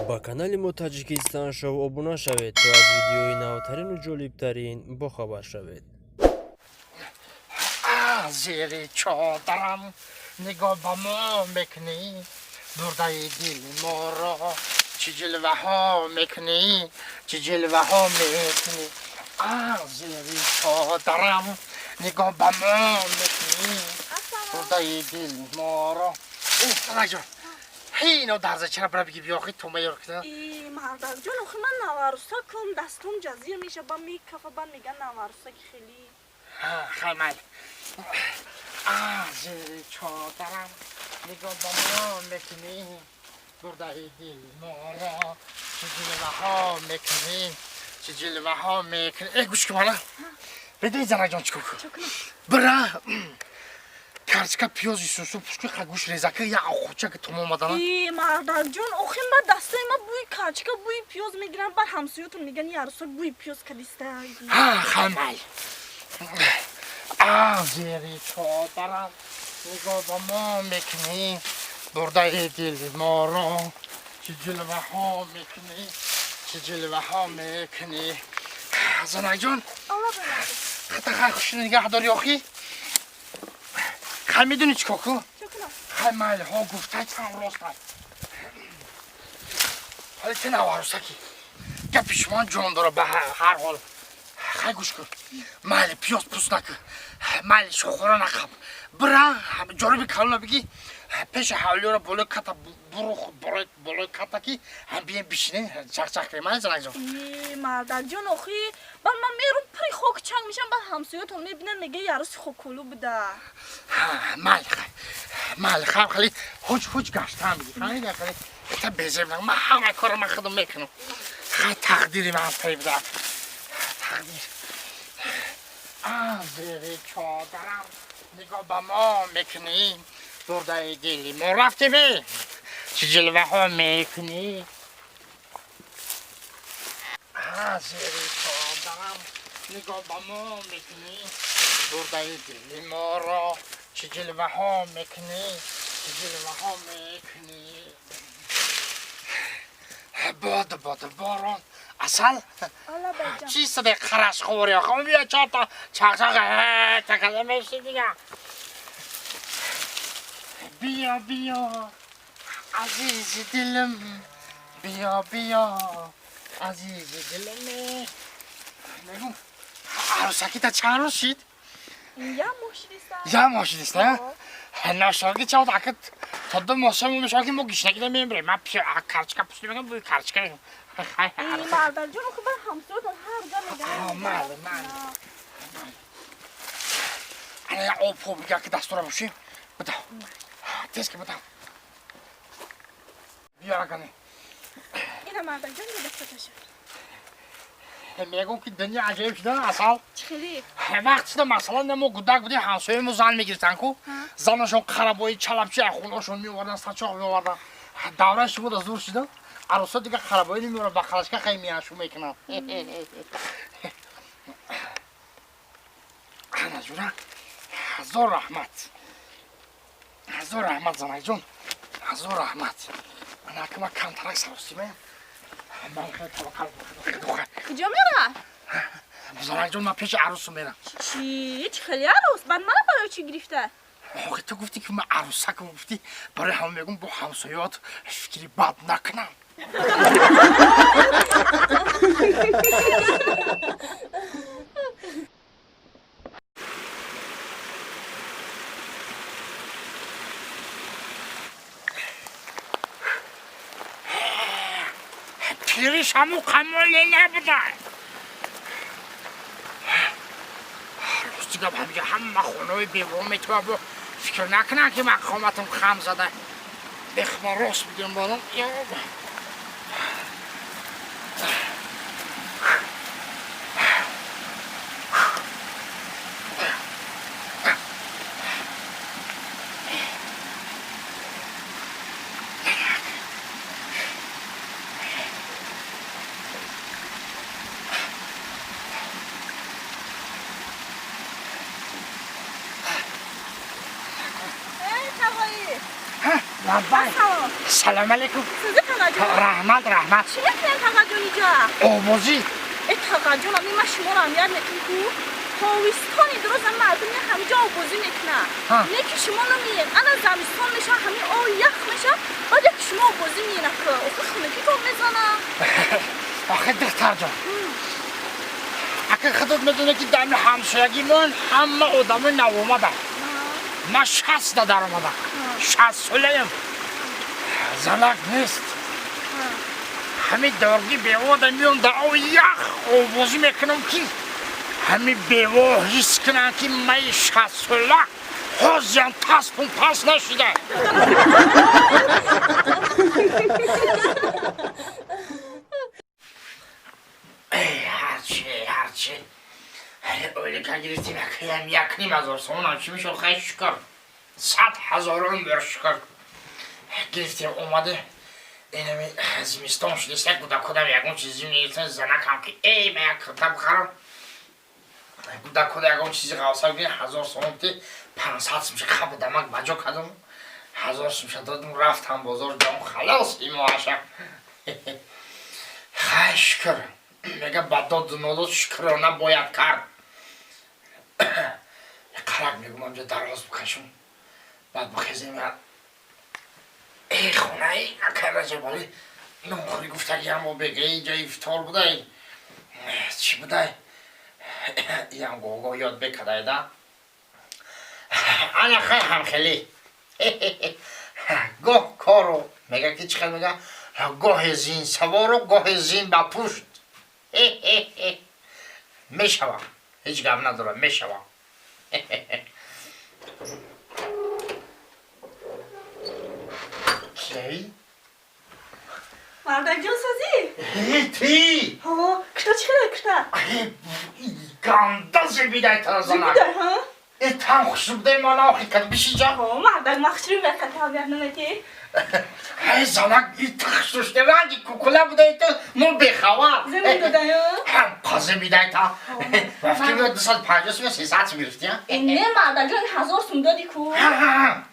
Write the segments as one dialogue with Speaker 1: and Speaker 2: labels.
Speaker 1: با کانال ما تاجیکستان شو ابونا شوید تا از ویدیوی نوترین و جالبترین باخبر شوید.
Speaker 2: زیر چادرم نگاه با ما میکنی، برده دل ما را چه جلوه ها میکنی، چه جلوه ها میکنی. زیر چادرم نگاه با ما میکنی، برده دل ما را. سنگ جان اینو درزه چرا برای بگی بیاخی تو میار کنه؟
Speaker 3: مردک جان آخه من نوارسا کم دستم جزیر میشه با میکفه با میگن نوارسا که خیلی
Speaker 2: خیلی زیر چادرم نگاه با ما میکنی، برده دل ما را چه جلوه ها میکنی، چه جلوه ها میکنی. ای گوش که مالا بدهی زنک جان چکو برا کرچکا پیازی سوسو پشکو خگوش ریزکه یا آخوچه که توم اومدن.
Speaker 3: مردک جان آخه ما دسته ما بوی کچکا بوی پیاز میگیرن بر همسایتون میگن یارسا بوی پیاز کدیسته.
Speaker 2: خیلی زیر چادرم نگاه با ما میکنی، برده دل ما را چه جلوه ها میکنی، چه جلوه ها میکنی. زنک جان خطا خیلی خوشی نگه داری آخی. خیلی میدونی چی کاکو؟ خیلی مالی ها گفته چند راست نید حالی که نوارسکی گه پیشمان جان داره به هر حال. خیلی گوش کن مالی پیاز پوست نکن، مالی شخورا نخب برا جاربی کلونه بگی پیش حوالی را بلو کتا برو خود بلو کتا کی هم بیان بیشینه چخ من زنک جان.
Speaker 3: مردک جان آخه بر من میرون پری خوک چنگ میشم بر همسایتون میبینن میگه یارس خوکولو بوده.
Speaker 2: مالی خیلی هوچ گشتم بگی خیلی تا بزرگ من همه کار من خودم میکنم. خیلی تقدیری من پی بده تقدیر. زیر چادرم نگاه با ما میکنی، برده دلی ما رفتی بی چه جلوه ها میکنی. زیر چادرم نگاه با ما میکنی، برده دلی ما را چه جلوه ها میکنی، چه جلوه ها میکنی. باد باران اصل چی صدای خرش خوری آخه بیا چهار تا چق تکله میشی دیگه. بیا عزیز دلم، بیا عزیز دلم. نگو عروسکی تا چند روز شید؟
Speaker 3: یا
Speaker 2: ماشینیست نه؟ ناشاگی چه دکت تا دو ماشم میشاگی ما گیشنگی نمیبره من کرچکا پشتی میگم بوی کرچکا.
Speaker 3: مردک جان آخه بر همسایتون هر جا میگن
Speaker 2: انا آب خوب بگه که دستورا باشیم بدا تیز که بدا بیاره کنی.
Speaker 3: اینه مردک جان یه دسته تشه
Speaker 2: میگم که دنیا عجیب شده اصل.
Speaker 3: چخیلی؟
Speaker 2: وقت شده مثلا نمو گودک بودیم همسایه‌مون زن میگرفتن کو زنشون خرابایی چلپچی خونه‌شون میوردن سچاق میوردن دورهش بود از دور شده عروسا دیگه خرابایی نمیوردن با خلاشکا خیلی میاشو میکنن. انا جورا هزار رحمت زنک جون هزار رحمت. انا که ما کم ترک سرستیمه من خیلی توکل بخواه
Speaker 3: کجا میره؟
Speaker 2: زنک جون من پیش عروس میرم.
Speaker 3: چی خیلی عروس؟ بعد من برای چی گرفته؟
Speaker 2: آخه تو گفتی که من عروسکم گفتی برای همه میگم با همسایات فکری بد نکنم. پیریش همون قمالی نبودن روز دیگه همه همه خونه بیوام تو با فکر نکنن که مقامتم خم زده بخما راست بگیرم بانم. Labbayk.
Speaker 3: Salom.
Speaker 2: Assalomu alaykum.
Speaker 3: Sizni taqajon.
Speaker 2: Rahmat, rahmat.
Speaker 3: Chi mekin taqajon ija?
Speaker 2: Ovozi.
Speaker 3: تقاجون امی ما شما رو امیاد نکن کو تاویستانی درست اما مردم همه جا بازی نکنه نکی شما نمیین انا زمستان میشه همه آو یخ میشه بعد که شما بازی میینه که آخه خونکی تو میزنه
Speaker 2: آخه دختر جان اگه خودت میدونه که دم همسایگیمون همه آدم نو اومدن ما 60 در اومدن 60 ساله‌ام زنک نیست همه دارگی بیوه در میون در آو یخ بازی میکنم که همه بیوه حس کنن که من 60 ساله حوزیم پس نشده هرچی اولی که گرفتیم یک نیم هزار سومن هم چی میشه خیلی شکر 100,000 بر شکر گرفتیم اومده اینمی زمستان شده است یک کودم یکون چیزی میگیرتن زنک هم که ای من یک کتاب خرم کودم یکون چیزی قواسا بگیرن 1000 سومن تی 500 میشه خب دمک بجا کدم 1000 میشه دادم رفتم بازار جام خلاص این معاشم خیلی شکر میگه بداد نولد شکرانه باید کرد یک قرق میگم همجا دراز بکشم بعد بخیزیم ای خونه ای اکر رجبالی نمخوری گفته که همو بگه اینجا افتار بوده چی بوده ای هم گوگو یاد بکده ده انا خیلی هم خیلی گاه کارو میگه که چقدر میگه گاه زین سوار و گاه زین با پشت میشوم هیچ گم ندارم میشوم کی؟
Speaker 3: مردک جان سازی؟
Speaker 2: تی
Speaker 3: ها کشتا چی خیلی کشتا؟
Speaker 2: گنده زبیده تا
Speaker 3: زی
Speaker 2: زنم
Speaker 3: بیدار ها؟
Speaker 2: ای تن خوشم ده من آخی کد بشی جا
Speaker 3: ها مردک مخشری میکن تابیت نمیتی؟
Speaker 2: ای زنک ای تخشوش ده رنگی کوکوله بوده ای تو مو بخواه
Speaker 3: زمین داده ها؟
Speaker 2: هم پازه بیده تا وفتی میاد 250 میاد 300 میرفتی ها؟
Speaker 3: نه مردک جان 1000 سوم دادی کو؟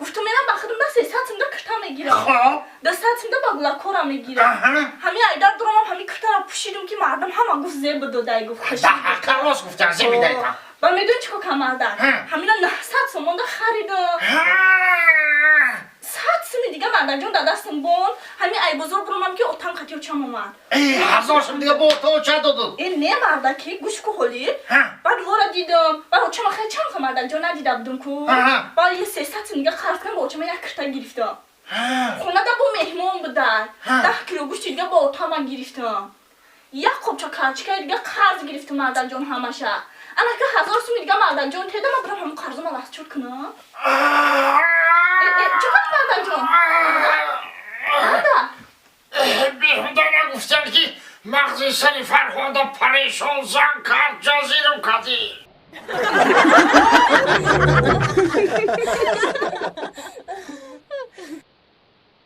Speaker 3: گفتم میرم بخدم ده 300 سوم ده کشتا میگیرم
Speaker 2: خب
Speaker 3: 200 سوم ده با گلاکورا میگیرم همین ایدار درام همین کشتا را پوشیدم که مردم همه گفت زیب داده گفت
Speaker 2: ده
Speaker 3: خشید
Speaker 2: حقا راست گفتن زبیده تا
Speaker 3: و میدون چکو که مردک همین 900 سوم ده خریدم 100 سوم دیگه مردک جان داده استم بون همین ای بزرگ برام که اتان خطیو چم اومد
Speaker 2: ای 1000 سوم دیگه با تو چه دادو؟
Speaker 3: این نه مردکی گوش کو هولی بعد ورا دیدم بعد چم خیلی چم که مردک جان ندیده بودم کو بعد یه 300 سوم دیگه خرج کردم با چم یک کشتا گرفتم خونه دا با مهمون بودن 10 کیلو گوشت دیگه با اتام من گرفتم یک قبچه کچکه دیگه قرض گرفتم مردک جان همشه انا که 1000 سوم دیگه مردک جان تیده من برم همون قرض من از چود کنم چقدر مردک جان؟
Speaker 2: بیهوده نگفتن که مغز سری فرخونده پریشان زن کرد جزیرم کردی